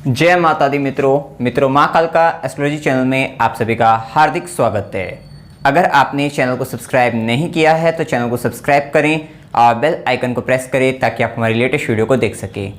जय माता दी मित्रों माँ कालका एस्ट्रोलॉजी चैनल में आप सभी का हार्दिक स्वागत है। अगर आपने चैनल को सब्सक्राइब नहीं किया है तो चैनल को सब्सक्राइब करें और बेल आइकन को प्रेस करें ताकि आप हमारी लेटेस्ट वीडियो को देख सकें।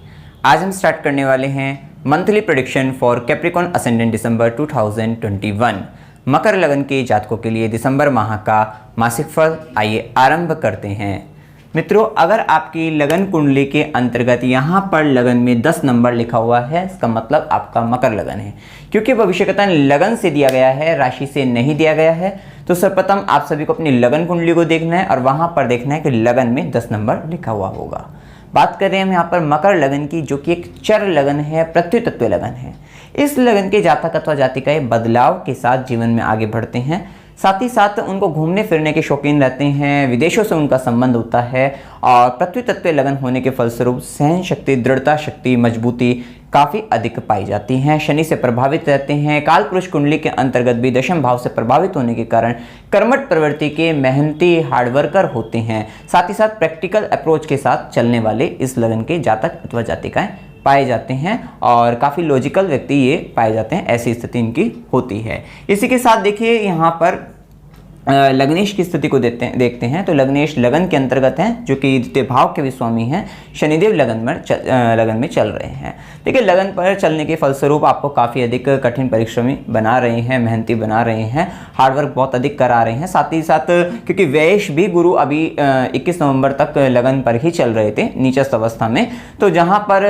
आज हम स्टार्ट करने वाले हैं monthly prediction for Capricorn ascendant December 2021। मकर लगन के जातकों के लिए दिसंबर माह का मासिक फल आइए आरंभ करते हैं। मित्रों, अगर आपकी लगन कुंडली के अंतर्गत यहाँ पर लगन में 10 नंबर लिखा हुआ है, इसका मतलब आपका मकर लगन है। क्योंकि भविष्यकथन लगन से दिया गया है, राशि से नहीं दिया गया है, तो सर्वप्रथम आप सभी को अपनी लगन कुंडली को देखना है और वहाँ पर देखना है कि लगन में 10 नंबर लिखा हुआ होगा। बात कर रहे हैं हम यहाँ पर मकर लगन की, जो कि एक चर लगन है, पृथ्वी तत्व लगन है। इस लगन के जातक अथवा जातिकाएं बदलाव के साथ जीवन में आगे बढ़ते हैं, साथ ही साथ उनको घूमने फिरने के शौकीन रहते हैं, विदेशों से उनका संबंध होता है और पृथ्वी तत्व लगन होने के फलस्वरूप सहन शक्ति, दृढ़ता शक्ति, मजबूती काफ़ी अधिक पाई जाती हैं। शनि से प्रभावित रहते हैं। काल पुरुष कुंडली के अंतर्गत भी दशम भाव से प्रभावित होने के कारण कर्मठ प्रवृत्ति के मेहनती हार्डवर्कर होते हैं। साथ ही साथ प्रैक्टिकल अप्रोच के साथ चलने वाले इस लगन के जातक अथवा जातिकाएं पाए जाते हैं और काफ़ी लॉजिकल व्यक्ति ये पाए जाते हैं, ऐसी स्थिति इनकी होती है। इसी के साथ देखिए यहाँ पर लग्नेश की स्थिति को देखते हैं तो लग्नेश लगन के अंतर्गत हैं, जो कि द्वितीय भाव के भी स्वामी हैं। शनिदेव लगन में चल रहे हैं। देखिए, लगन पर चलने के फलस्वरूप आपको काफ़ी अधिक कठिन परिश्रमी बना रहे हैं, मेहनती बना रहे हैं, हार्डवर्क बहुत अधिक करा रहे हैं। साथ ही साथ क्योंकि व्ययश भी गुरु अभी 21 नवंबर तक लगन पर ही चल रहे थे नीचस्थ अवस्था में, तो जहाँ पर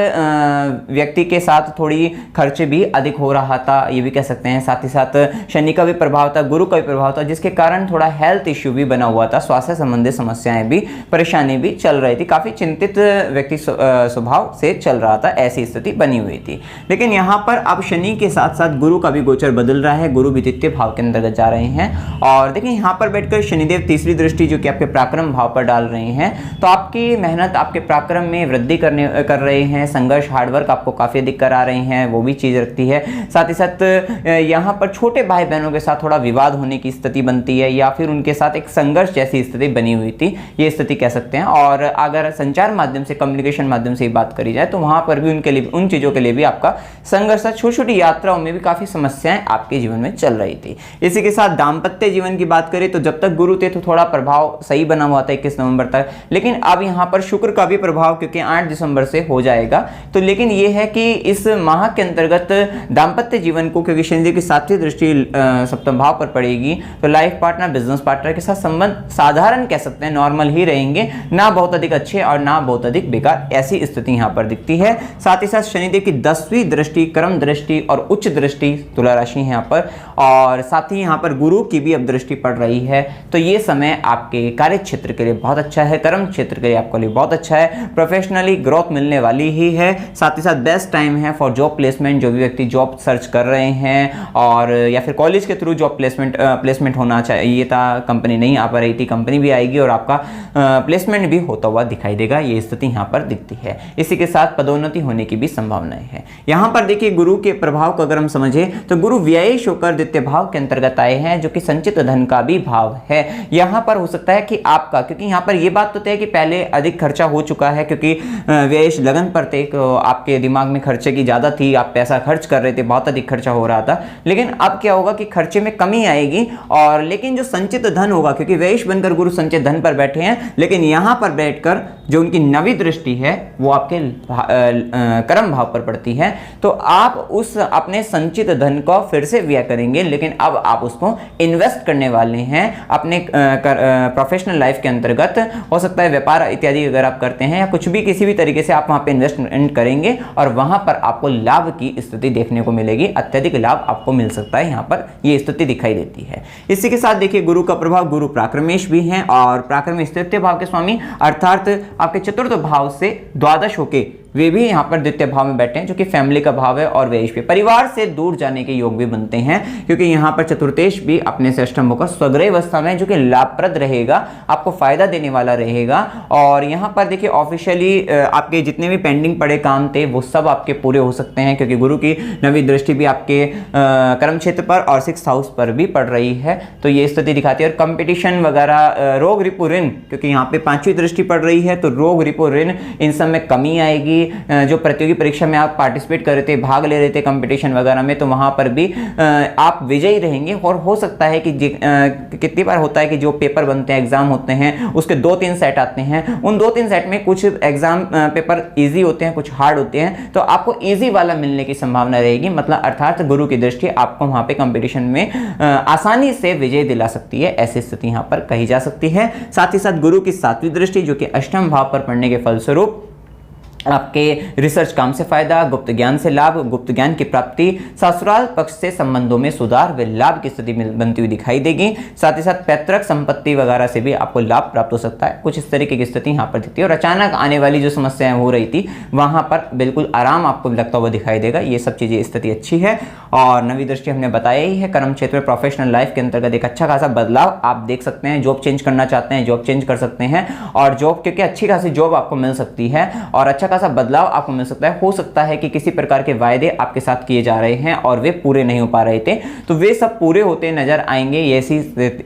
व्यक्ति के साथ थोड़ी खर्च भी अधिक हो रहा था, ये भी कह सकते हैं। साथ ही साथ शनि का भी प्रभाव था, गुरु का भी प्रभाव था, जिसके कारण थोड़ा हेल्थ इश्यू भी बना हुआ था, स्वास्थ्य संबंधी समस्याएं भी, परेशानी भी चल रही थी। काफी चिंतित व्यक्ति स्वभाव से चल रहा था, ऐसी स्थिति बनी हुई थी। लेकिन यहाँ पर अब शनि के साथ साथ गुरु का भी गोचर बदल रहा है, गुरु भी द्वितीय भाव के अंतर्गत जा रहे हैं और देखिए यहाँ पर बैठकर शनिदेव तीसरी दृष्टि जो कि आपके पराक्रम भाव पर डाल रहे हैं, तो आपकी मेहनत, आपके पराक्रम में वृद्धि कर रहे हैं। संघर्ष, हार्डवर्क आपको काफी अधिक करा रहे हैं, वो भी चीज रखती है। साथ ही साथ यहाँ पर छोटे भाई बहनों के साथ थोड़ा विवाद होने की स्थिति बनती है या फिर उनके साथ एक संघर्ष जैसी स्थिति बनी हुई थी, ये स्थिति कह सकते हैं। और अगर संचार माध्यम से, कम्युनिकेशन माध्यम से बात करी जाए तो वहां पर भी उनके लिए, उन चीजों के लिए भी आपका संघर्ष, छोटी छोटी यात्राओं में भी काफी समस्याएं आपके जीवन में चल रही थी। इसी के साथ दाम्पत्य जीवन की बात करें तो जब तक गुरु थे तो थोड़ा प्रभाव सही बना हुआ था 21 नवंबर तक, लेकिन अब यहाँ पर शुक्र का भी प्रभाव क्योंकि 8 दिसंबर से हो जाएगा, तो लेकिन ये है कि इस माह के अंतर्गत दाम्पत्य जीवन को, क्योंकि शनिदेव की 7वीं दृष्टि सप्तम भाव पर पड़ेगी, तो लाइफ पार्टनर, बिजनेस पार्टनर के साथ संबंध साधारण कह सकते हैं, नॉर्मल ही रहेंगे, ना बहुत अधिक अच्छे और ना बहुत अधिक बेकार, ऐसी स्थिति यहां पर दिखती है। साथ ही साथ शनिदेव की 10वीं दृष्टि, कर्म दृष्टि और उच्च दृष्टि तुला राशि है यहां पर, और साथ ही यहां पर गुरु की भी अब दृष्टि पड़ रही है। तो ये समय आपके कार्य क्षेत्र के लिए बहुत अच्छा है, कर्म क्षेत्र के लिए आपके लिए बहुत अच्छा है, प्रोफेशनली ग्रोथ मिलने वाली ही है। साथ ही साथ बेस्ट टाइम है फॉर जॉब प्लेसमेंट, जो भी व्यक्ति जॉब सर्च कर रहे हैं और या फिर कॉलेज के थ्रू जॉब प्लेसमेंट होना चाहिए था, कंपनी नहीं आ पा रही थी, कंपनी भी आएगी और आपका प्लेसमेंट भी होता हुआ दिखाई देगा, ये स्थिति यहाँ पर दिखती है। इसी के साथ पदोन्नति होने की भी संभावनाएं हैं। यहाँ पर देखिए, गुरु के प्रभाव को अगर हम समझे तो गुरु व्ययश होकर द्वितीय भाव के अंतर्गत आए हैं, जो कि संचित धन का भी भाव है। यहाँ पर हो सकता है कि आपका, क्योंकि यहाँ पर ये बात तो तय है कि पहले अधिक खर्चा हो चुका है, क्योंकि व्ययश लगन पर थे, आपके दिमाग में खर्चे की ज्यादा थी, आप पैसा खर्च कर रहे थे, बहुत अधिक खर्चा हो रहा था। लेकिन अब क्या होगा कि खर्चे में कमी आएगी, और लेकिन जो संचित धन होगा, क्योंकि व्ययश बनकर गुरु संचित धन पर बैठे हैं, लेकिन यहां पर बैठकर जो उनकी 9वीं दृष्टि है वो आपके कर्म भाव पर पड़ती है, तो आप उस अपने संचित धन को फिर से व्यय करेंगे, लेकिन अब आप उसको इन्वेस्ट करने वाले हैं अपने प्रोफेशनल लाइफ के अंतर्गत। हो सकता है व्यापार इत्यादि अगर आप करते हैं या कुछ भी किसी भी तरीके से आप वहां पे इन्वेस्टमेंट करेंगे और वहां पर आपको लाभ की स्थिति देखने को मिलेगी, अत्यधिक लाभ आपको मिल सकता है, यहां पर यह स्थिति दिखाई देती है। इसी के साथ देखिए, गुरु का प्रभाव, गुरु पराक्रमेश भी हैं और पराक्रमेश तृतीय भाव के स्वामी, अर्थात आपके चतुर्थ भाव से द्वादश होके वे भी यहाँ पर द्वितीय भाव में बैठे हैं, जो कि फैमिली का भाव है और व्ययश पे परिवार से दूर जाने के योग भी बनते हैं, क्योंकि यहाँ पर चतुर्थेश भी अपने से अष्टम होकर स्वग्रह अवस्था में, जो कि लाभप्रद रहेगा, आपको फायदा देने वाला रहेगा। और यहाँ पर देखिए, ऑफिशियली आपके जितने भी पेंडिंग पड़े काम थे वो सब आपके पूरे हो सकते हैं, क्योंकि गुरु की 9वीं दृष्टि भी आपके कर्म क्षेत्र पर और 6th हाउस पर भी पड़ रही है, तो ये स्थिति दिखाती है। और कंपटीशन वगैरह, रोग रिपु ऋण, क्योंकि यहाँ पे 5वीं दृष्टि पड़ रही है, तो रोग रिपु ऋण इन सब में कमी आएगी। जो प्रतियोगी परीक्षा में आप पार्टिसिपेट कर रहे थे, भाग ले रहे थे कंपटीशन वगैरह में, तो वहाँ पर भी आप विजयी रहेंगे। और हो सकता है कि कितनी बार होता है कि जो पेपर बनते हैं, एग्जाम होते हैं, उसके 2-3 सेट आते हैं, उन 2-3 सेट में कुछ एग्जाम पेपर ईजी होते हैं, कुछ हार्ड होते हैं, तो आपको ईजी वाला मिलने की संभावना रहेगी। मतलब अर्थात गुरु की दृष्टि आपको वहां पे कंपटीशन में आसानी से विजय दिला सकती है, ऐसी स्थिति यहां पर कही जा सकती है। साथ ही साथ गुरु की 7वीं दृष्टि जो कि अष्टम भाव पर पड़ने के फलस्वरूप आपके रिसर्च काम से फायदा, गुप्त ज्ञान से लाभ, गुप्त ज्ञान की प्राप्ति, ससुराल पक्ष से संबंधों में सुधार व लाभ की स्थिति बनती हुई दिखाई देगी। साथ ही साथ पैतृक संपत्ति वगैरह से भी आपको लाभ प्राप्त हो सकता है। कुछ इस तरीके की स्थिति यहाँ पर दिखती है। और अचानक आने वाली जो समस्याएं हो रही थी वहां पर बिल्कुल आराम आपको लगता हुआ दिखाई देगा। ये सब चीजें स्थिति अच्छी है। और नवी दृष्टि हमने बताया ही है, कर्म क्षेत्र में प्रोफेशनल लाइफ के अंतर्गत एक अच्छा खासा बदलाव आप देख सकते हैं। जॉब चेंज करना चाहते हैं, जॉब चेंज कर सकते हैं, और जॉब क्योंकि अच्छी खासी जॉब आपको मिल सकती है और अच्छा खासा बदलाव आपको मिल सकता है। हो सकता है कि किसी प्रकार के वायदे आपके साथ किए जा रहे हैं और वे पूरे नहीं हो पा रहे थे, तो वे सब पूरे होते नजर आएंगे। ऐसी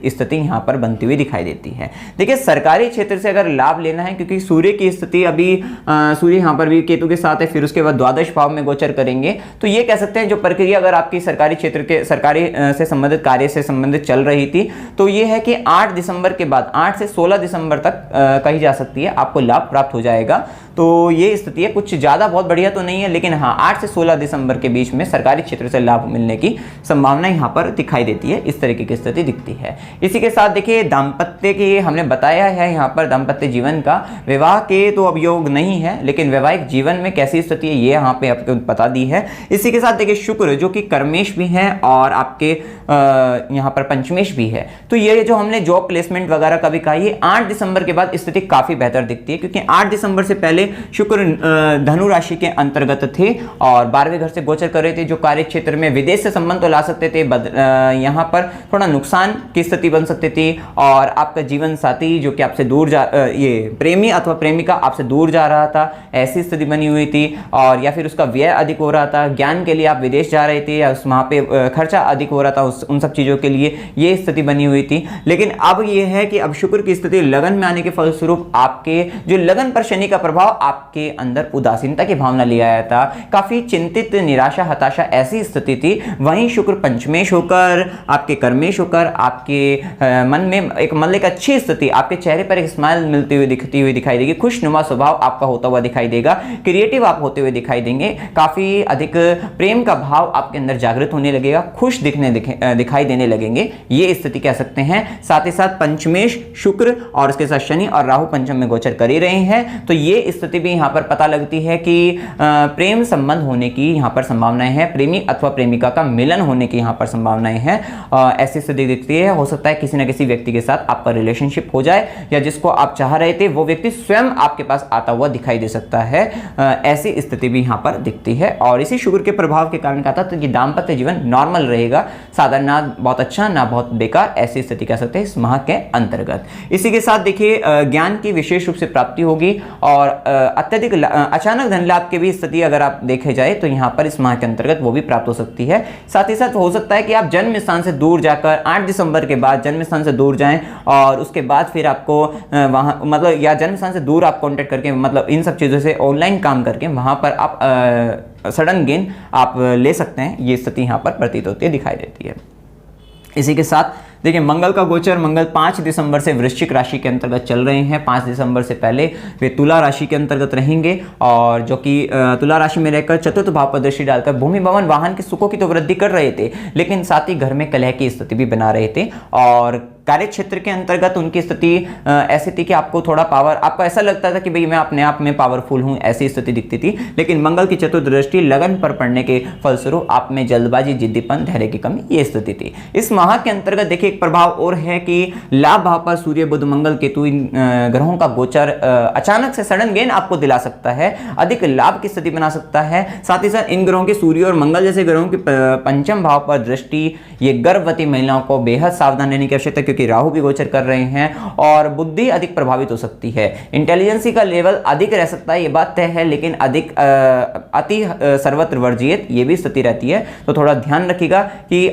स्थिति यहां पर बनती हुई दिखाई देती है। देखिए, सरकारी क्षेत्र से अगर लाभ लेना है, क्योंकि सूर्य की स्थिति अभी सूर्य यहां पर भी केतु के साथ है, फिर उसके बाद द्वादश भाव में गोचर करेंगे, तो ये कह सकते हैं जो प्रक्रिया अगर आपकी सरकारी क्षेत्र के सरकारी से संबंधित कार्य से संबंधित चल रही थी, तो ये है कि 8 दिसंबर के बाद 8 से 16 दिसंबर तक कही जा सकती है आपको लाभ प्राप्त हो जाएगा। तो ये स्थिति है, कुछ ज़्यादा बहुत बढ़िया तो नहीं है, लेकिन हाँ 8 से 16 दिसंबर के बीच में सरकारी क्षेत्र से लाभ मिलने की संभावना यहाँ पर दिखाई देती है। इस तरीके की स्थिति दिखती है। इसी के साथ देखिए, दाम्पत्य की हमने बताया है यहाँ पर, दाम्पत्य जीवन का, विवाह के तो अब योग नहीं है, लेकिन वैवाहिक जीवन में कैसी स्थिति है ये यहाँ पे आपको बता दी है। इसी के साथ देखिए, शुक्र जो कि कर्मेश भी है और आपके यहाँ पर पंचमेश भी है, तो ये जो हमने जॉब प्लेसमेंट वगैरह का भी कहा, ये 8 दिसंबर के बाद स्थिति काफी बेहतर दिखती है, क्योंकि 8 दिसंबर से पहले शुक्र धनु राशि के अंतर्गत थे और 12वें घर से गोचर कर रहे थे, जो कार्य क्षेत्र में विदेश से संबंध तो ला सकते थे, यहाँ पर थोड़ा नुकसान की स्थिति बन सकती थी। और आपका जीवन साथी जो कि आपसे दूर ये प्रेमी अथवा प्रेमिका आपसे दूर जा रहा था, ऐसी स्थिति बनी हुई थी। और या फिर उसका व्यय अधिक हो रहा था, ज्ञान के लिए आप विदेश जा रहे थे, या वहाँ पे खर्चा अधिक हो रहा था, उन सब चीजों के लिए ये स्थिति बनी हुई थी। लेकिन अब ये है कि अब शुक्र की स्थिति लगन में आने के फलस्वरूप आपके जो लगन पर शनि का प्रभाव आपके अंदर उदासीनता की भावना ले आया था, काफी चिंतित, निराशा, हताशा ऐसी स्थिति थी। वहीं शुक्र पंचमेश होकर, आपके कर्मेश होकर, आपके मन में एक मतलब एक अच्छी स्थिति, आपके चेहरे पर एक स्माइल मिलती हुई दिखती हुई दिखाई देगी, खुशनुमा स्वभाव आपका होता हुआ दिखाई देगा, क्रिएटिव आप होते हुए दिखाई देंगे, काफी अधिक प्रेम का भाव आपके अंदर जागृत होने लगेगा, खुश दिखाई देने लगेंगे, ये स्थिति कह सकते हैं। साथ ही साथ पंचमेश शुक्र और उसके साथ शनि और राहु पंचम में गोचर कर ही रहे हैं, तो ये स्थिति भी यहाँ पर पता लगती है कि प्रेम संबंध होने की यहाँ पर संभावनाएं हैं, प्रेमी अथवा प्रेमिका का मिलन होने की यहाँ पर संभावनाएं हैं। ऐसी स्थिति दिखती है। हो सकता है किसी न किसी व्यक्ति के साथ आपका रिलेशनशिप हो जाए, या जिसको आप चाह रहे थे वो व्यक्ति स्वयं आपके पास आता हुआ दिखाई दे सकता है। ऐसी स्थिति भी यहाँ पर दिखती है। और इसी शुक्र के प्रभाव के कारण कहा था तो ये दाम्पत्य जीवन नॉर्मल रहेगा, साधारण, ना बहुत अच्छा ना बहुत बेकार, ऐसी स्थिति कह सकते हैं इस माह के अंतर्गत। इसी के साथ देखिए, ज्ञान की विशेष रूप से प्राप्ति होगी और अत्यधिक अचानक धन लाभ की भी स्थिति अगर आप देखे जाए तो यहाँ पर इस माह के अंतर्गत वो भी प्राप्त हो सकती है। साथ ही साथ हो सकता है कि आप जन्म स्थान से दूर जाकर 8 दिसंबर के बाद जन्म स्थान से दूर जाएं और उसके बाद फिर आपको वहां मतलब या जन्म स्थान से दूर आप कांटेक्ट करके मतलब इन सब चीज़ों से ऑनलाइन काम करके वहां पर आप सडन गेन आप ले सकते हैं। ये स्थिति यहाँ पर प्रतीत होती है, दिखाई देती है। इसी के साथ देखिए, मंगल का गोचर, मंगल 5 दिसंबर से वृश्चिक राशि के अंतर्गत चल रहे हैं। 5 दिसंबर से पहले वे तुला राशि के अंतर्गत रहेंगे और जो कि तुला राशि में रहकर चतुर्थ भाव पर दृष्टि डालकर भूमि भवन वाहन के सुखों की तो वृद्धि कर रहे थे, लेकिन साथ ही घर में कलह की स्थिति भी बना रहे थे। और कार्य क्षेत्र के अंतर्गत उनकी स्थिति ऐसी थी कि आपको थोड़ा पावर, आपको ऐसा लगता था कि भाई मैं अपने आप में पावरफुल हूं, ऐसी स्थिति दिखती थी। लेकिन मंगल की चतुर्थ दृष्टि लगन पर पड़ने के फलस्वरूप आप में जल्दबाजी, जिद्दीपन, धैर्य की कमी, ये स्थिति थी। इस माह के अंतर्गत देखिए एक प्रभाव और है कि लाभ भाव पर सूर्य, बुध, मंगल, केतु, इन ग्रहों का गोचर अचानक से सडन गेन आपको दिला सकता है, अधिक लाभ की स्थिति बना सकता है। साथ ही साथ इन ग्रहों के सूर्य और मंगल जैसे ग्रहों की पंचम भाव पर दृष्टि, ये गर्भवती महिलाओं को बेहद सावधान रहने की आवश्यकता है, क्योंकि कि राहु भी गोचर कर रहे हैं और बुद्धि अधिक प्रभावित हो सकती है। इंटेलिजेंसी का लेवल अधिक रह सकता है, ये बात तय है, लेकिन अधिक अति सर्वत्र वर्जित ये भी स्थिति रहती है। तो थोड़ा ध्यान रखिएगा कि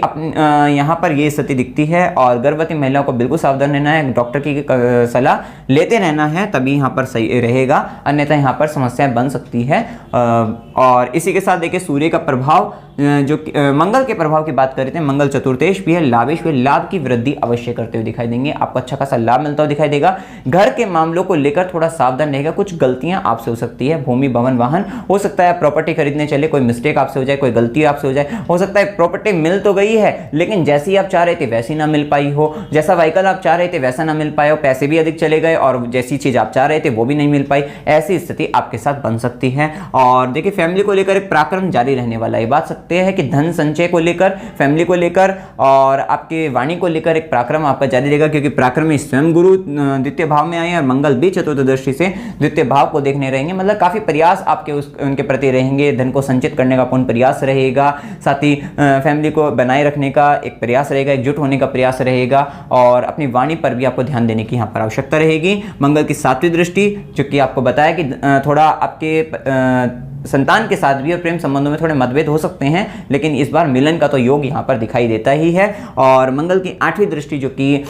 यहाँ पर ये स्थिति दिखती है। और गर्भवती महिलाओं को बिल्कुल सावधान रहना है, डॉक्टर की सलाह लेते रहना है, तभी यहाँ पर सही रहेगा, अन्यथा यहाँ पर समस्याएं बन सकती है। और इसी के साथ देखिए सूर्य का प्रभाव, जो मंगल के प्रभाव की बात करते हैं, मंगल चतुर्थेश भी है, लाभेश भी, लाभ की वृद्धि अवश्य करते हुए दिखाई देंगे, आपको अच्छा खासा लाभ मिलता हुआ दिखाई देगा। घर के मामलों को लेकर थोड़ा सावधान रहेगा, कुछ गलतियां आपसे हो सकती है, भूमि भवन वाहन हो सकता है, प्रॉपर्टी खरीदने चले कोई मिस्टेक आपसे हो जाए, कोई गलती आपसे हो जाए, हो सकता है प्रॉपर्टी मिल तो गई है लेकिन जैसी आप चाह रहे थे वैसी ना मिल पाई हो, जैसा व्हीकल आप चाह रहे थे वैसा ना मिल पाए हो, पैसे भी अधिक चले गए और जैसी चीज आप चाह रहे थे वो भी नहीं मिल पाई, ऐसी स्थिति आपके साथ बन सकती है। और देखिए फैमिली को लेकर एक पराक्रम जारी रहने वाला है, बात सकते हैं कि धन संचय को लेकर, फैमिली को लेकर और आपके वाणी को लेकर एक पराक्रम आपका जारी रहेगा, क्योंकि पराक्रम में स्वयं गुरु द्वितीय भाव में आए और मंगल भी चतुर्थ दृष्टि से द्वितीय भाव को देखने रहेंगे, मतलब काफी प्रयास आपके उनके प्रति रहेंगे, धन को संचित करने का पूर्ण प्रयास रहेगा, साथ ही फैमिली को बनाए रखने का एक प्रयास रहेगा, एकजुट होने का प्रयास रहेगा और अपनी वाणी पर भी आपको ध्यान देने की यहाँ पर आवश्यकता रहेगी। मंगल की 7वीं दृष्टि, जो कि आपको बताया कि थोड़ा आपके संतान के साथ भी और प्रेम संबंधों में थोड़े मतभेद हो सकते हैं, लेकिन इस बार मिलन का तो योग यहाँ पर दिखाई देता ही है। और मंगल की 8वीं दृष्टि, जो कि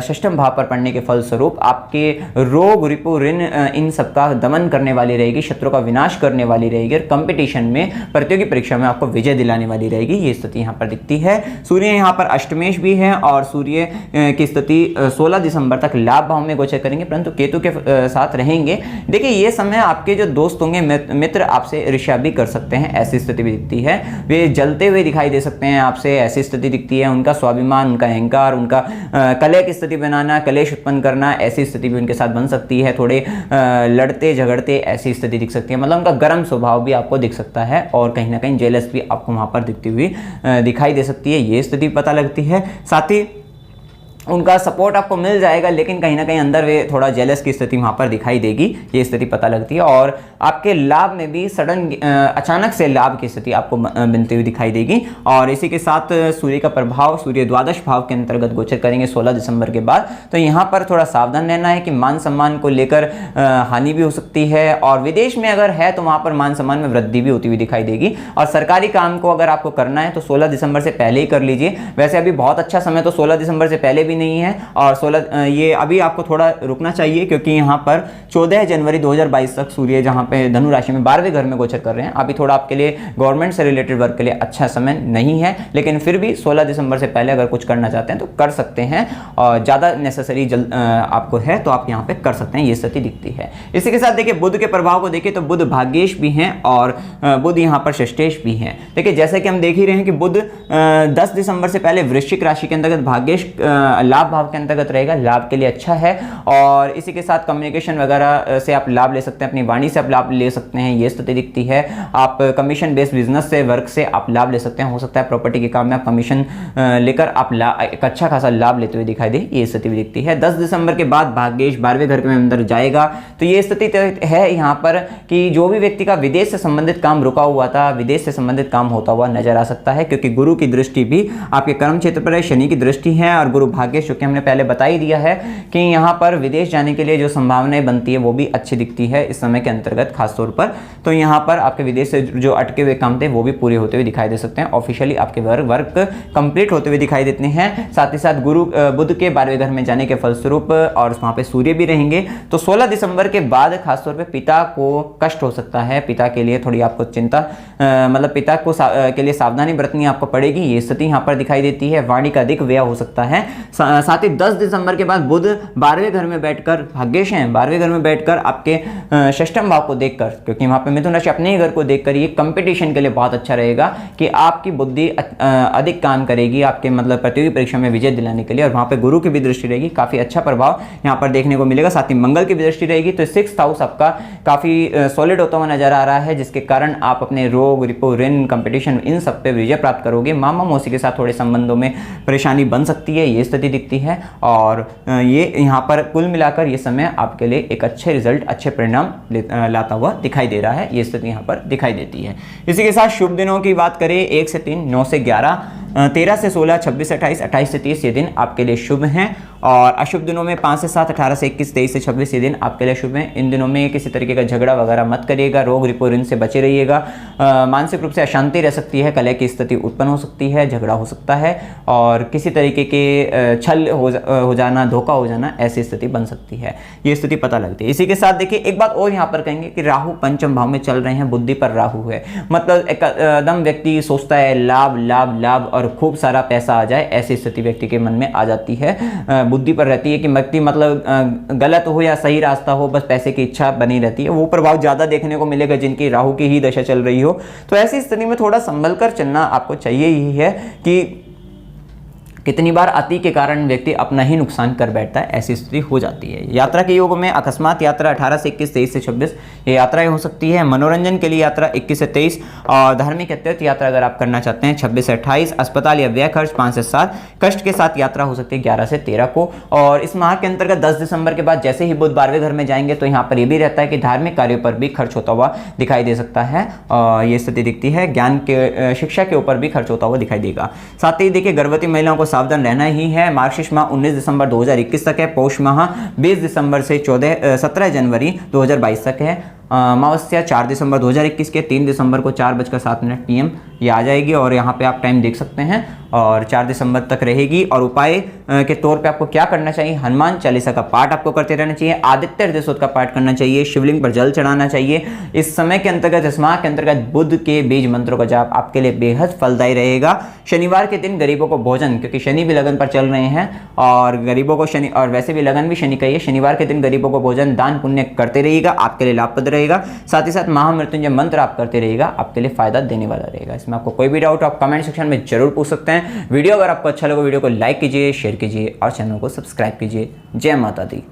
षष्ठम भाव पर पड़ने के फलस्वरूप आपके रोग, रिपु, ऋण इन सबका दमन करने वाली रहेगी, शत्रु का विनाश करने वाली रहेगी और कंपटीशन में, प्रतियोगी परीक्षा में आपको विजय दिलाने वाली रहेगी, ये स्थिति यहाँ पर दिखती है। सूर्य यहाँ पर अष्टमेश भी है और सूर्य की स्थिति 16 दिसंबर तक लाभ भाव में गोचर करेंगे, परंतु केतु के साथ रहेंगे। देखिए ये समय आपके जो दोस्त होंगे, मित्र आपसे ईर्ष्या भी कर सकते हैं, ऐसी स्थिति भी दिखती है, वे जलते हुए दिखाई दे सकते हैं आपसे, ऐसी स्थिति दिखती है। उनका स्वाभिमान, उनका अहंकार, उनका कलह की स्थिति बनाना, कलेश उत्पन्न करना, ऐसी स्थिति भी उनके साथ बन सकती है। थोड़े लड़ते झगड़ते ऐसी स्थिति दिख सकती है, मतलब उनका गर्म स्वभाव भी आपको दिख सकता है और कहीं ना कहीं जेलस भी आपको वहां पर दिखती हुई दिखाई दे सकती है, ये स्थिति पता लगती है। साथ ही उनका सपोर्ट आपको मिल जाएगा, लेकिन कहीं ना कहीं अंदर वे थोड़ा जेलस की स्थिति वहां पर दिखाई देगी, ये स्थिति पता लगती है। और आपके लाभ में भी सडन अचानक से लाभ की स्थिति आपको बनती हुई दिखाई देगी। और इसी के साथ सूर्य का प्रभाव, सूर्य द्वादश भाव के अंतर्गत गोचर करेंगे 16 दिसंबर के बाद, तो यहाँ पर थोड़ा सावधान रहना है कि मान सम्मान को लेकर हानि भी हो सकती है। और विदेश में अगर है तो वहां पर मान सम्मान में वृद्धि भी होती हुई दिखाई देगी। और सरकारी काम को अगर आपको करना है तो 16 दिसंबर से पहले ही कर लीजिए। वैसे अभी बहुत अच्छा समय तो 16 दिसंबर से पहले नहीं है और 16 ये अभी आपको थोड़ा रुकना चाहिए, क्योंकि यहाँ पर 14 जनवरी 2022 तक सूर्य जहाँ पे धनु राशि में 12वें घर में गोचर कर रहे हैं, अभी थोड़ा आपके लिए गवर्नमेंट से रिलेटेड वर्क के लिए अच्छा समय नहीं है, लेकिन फिर भी 16 दिसंबर से पहले अगर कुछ करना चाहते हैं तो कर सकते हैं और ज़्यादा नेसेसरी आपको है तो आप यहाँ पे कर सकते हैं, ये स्थिति दिखती है। इसी के साथ देखिए बुध के प्रभाव को देखिए तो बुध भाग्येश भी हैं और बुध यहाँ पर षष्ठेश भी हैं। देखिए जैसे कि हम देख ही रहे हैं कि बुध 10 दिसंबर से पहले वृश्चिक राशि के अंतर्गत भाग्येश लाभ भाव के अंतर्गत रहेगा, लाभ के लिए अच्छा है। और इसी के साथ कम्युनिकेशन वगैरह से आप लाभ ले सकते हैं, अपनी वाणी से आप लाभ ले सकते हैं, ये स्थिति दिखती है। आप कमीशन बेस्ड बिजनेस से, वर्क से आप लाभ ले सकते हैं, हो सकता है प्रॉपर्टी के काम में आप कमीशन लेकर आप एक अच्छा खासा लाभ लेते हुए दिखाई दे, ये स्थिति भी दिखती है। 10 दिसंबर के बाद भाग्येश 12वें घर के अंदर जाएगा, तो ये स्थिति है यहाँ पर कि जो भी व्यक्ति का विदेश से संबंधित काम रुका हुआ था, विदेश से संबंधित काम होता हुआ नजर आ सकता है, क्योंकि गुरु की दृष्टि भी आपके कर्म क्षेत्र पर है, शनि की दृष्टि है और गुरु भाग्येश, जो कि हमने पहले बता ही दिया है कि यहाँ पर विदेश जाने के लिए जो संभावनाएं बनती है वो भी अच्छी दिखती है इस समय के अंतर्गत खास तौर पर। तो यहाँ पर आपके विदेश से जो अटके हुए काम थे वो भी पूरे होते हुए दिखाई दे सकते हैं, ऑफिशियली आपके वर्क कंप्लीट होते हुए दिखाई देते हैं। साथ ही साथ गुरु बुध के 12वें घर में जाने के फलस्वरूप और वहाँ पे सूर्य भी रहेंगे, तो 16 दिसंबर के बाद खासतौर पर पिता को कष्ट हो सकता है, पिता के लिए थोड़ी आपको चिंता मतलब पिता को के लिए सावधानी बरतनी आपको पड़ेगी, ये स्थिति यहाँ पर दिखाई देती है। वाणी का अधिक व्यय हो सकता है। साथ ही 10 दिसंबर के बाद बुध 12वें घर में बैठकर, भाग्येश हैं 12वें घर में बैठकर आपके षष्ठम भाव को देखकर, क्योंकि वहां पे मिथुन राशि अपने ही घर को देखकर ये कंपटीशन के लिए बहुत अच्छा रहेगा कि आपकी बुद्धि अधिक काम करेगी आपके मतलब प्रतियोगी परीक्षा में विजय दिलाने के लिए। और वहां पे गुरु की भी दृष्टि रहेगी, काफी अच्छा प्रभाव यहाँ पर देखने को मिलेगा। साथ ही मंगल की भी दृष्टि रहेगी, तो 6th हाउस आपका काफी सॉलिड होता हुआ नजर आ रहा है, जिसके कारण आप अपने रोग, रिपो, ऋण, कंपटीशन इन सब पे विजय प्राप्त करोगे। मामा मौसी के साथ थोड़े संबंधों में परेशानी बन सकती है, ये स्थिति दिखती है। और ये यहाँ पर कुल मिलाकर ये समय आपके लिए एक अच्छे रिजल्ट, अच्छे परिणाम लाता हुआ दिखाई दे रहा है, ये स्थिति यहाँ पर दिखाई देती है। इसी के साथ शुभ दिनों की बात करें 1 से 3, 9 से 11, 13 से 16, 26 से 28, 28 से 30 ये दिन आपके लिए शुभ हैं। और अशुभ दिनों में 5 से 7, 18 से 21, 23 से 26 ये दिन आपके लिए शुभ हैं। इन दिनों में किसी तरीके का झगड़ा वगैरह मत करिएगा, रोग रिपो ऋण से बचे रहिएगा। मानसिक रूप से अशांति रह सकती है, कलह की स्थिति उत्पन्न हो सकती है, झगड़ा हो सकता है और किसी तरीके के छल हो जाना, धोखा हो जाना, ऐसी स्थिति बन सकती है, ये स्थिति पता लगती है। इसी के साथ देखिए एक बात और यहाँ पर कहेंगे कि राहु पंचम भाव में चल रहे हैं, बुद्धि पर राहु है, मतलब एकदम व्यक्ति सोचता है लाभ लाभ लाभ और खूब सारा पैसा आ जाए, ऐसी स्थिति व्यक्ति के मन में आ जाती है। बुद्धि पर रहती है कि व्यक्ति मतलब गलत हो या सही रास्ता हो, बस पैसे की इच्छा बनी रहती है। वो प्रभाव ज्यादा देखने को मिलेगा जिनकी राहु की ही दशा चल रही हो। तो ऐसी स्थिति में थोड़ा संभल कर चलना आपको चाहिए ही है कि कितनी बार अति के कारण व्यक्ति अपना ही नुकसान कर बैठता है, ऐसी स्थिति हो जाती है। यात्रा के योग में अकस्मात यात्रा 18 से 21, 23 से 26 ये यात्राएं हो सकती है। मनोरंजन के लिए यात्रा 21 से 23 और धार्मिक अत्यंत यात्रा अगर आप करना चाहते हैं 26 से 28। अस्पताल या व्यय खर्च 5 से 7। कष्ट के साथ यात्रा हो सकती है 11 से 13 को। और इस माह के अंतर्गत 10 दिसंबर के बाद जैसे ही बुध 12वें घर में जाएंगे तो यहाँ पर यह भी रहता है कि धार्मिक कार्यों पर भी खर्च होता हुआ दिखाई दे सकता है। ये स्थिति दिखती है। ज्ञान के शिक्षा के ऊपर भी खर्च होता हुआ दिखाई देगा। साथ ही देखिए गर्भवती महिलाओं को सावधान रहना ही है। मार्गशीर्ष माह 19 दिसंबर 2021 तक है। पौष माह 20 दिसंबर से 17 जनवरी 2022 तक है। अमावस्या 4 दिसंबर 2021 के 3 दिसंबर को 4:07 PM ये आ जाएगी और यहाँ पे आप टाइम देख सकते हैं और 4 दिसंबर तक रहेगी। और उपाय के तौर पे आपको क्या करना चाहिए, हनुमान चालीसा का पाठ आपको करते रहना चाहिए, आदित्य हृदय स्तोत्र का पाठ करना चाहिए, शिवलिंग पर जल चढ़ाना चाहिए। इस समय के अंतर्गत, इस माह के अंतर्गत बुध के बीज मंत्रों का जाप आपके लिए बेहद फलदायी रहेगा। शनिवार के दिन गरीबों को भोजन, क्योंकि शनि भी लगन पर चल रहे हैं और गरीबों को शनि, और वैसे भी लगन भी शनि का ही है, शनिवार के दिन गरीबों को भोजन दान पुण्य करते रहिएगा, आपके लिए लाभप्रद रहेगा। साथ ही साथ महामृत्युंजय मंत्र आप करते रहिएगा, आपके लिए फायदा देने वाला रहेगा। इसमें आपको कोई भी डाउट आप कमेंट सेक्शन में जरूर पूछ सकते हैं। वीडियो अगर आपको अच्छा लगा वीडियो को लाइक कीजिए, शेयर कीजिए और चैनल को सब्सक्राइब कीजिए। जय माता दी।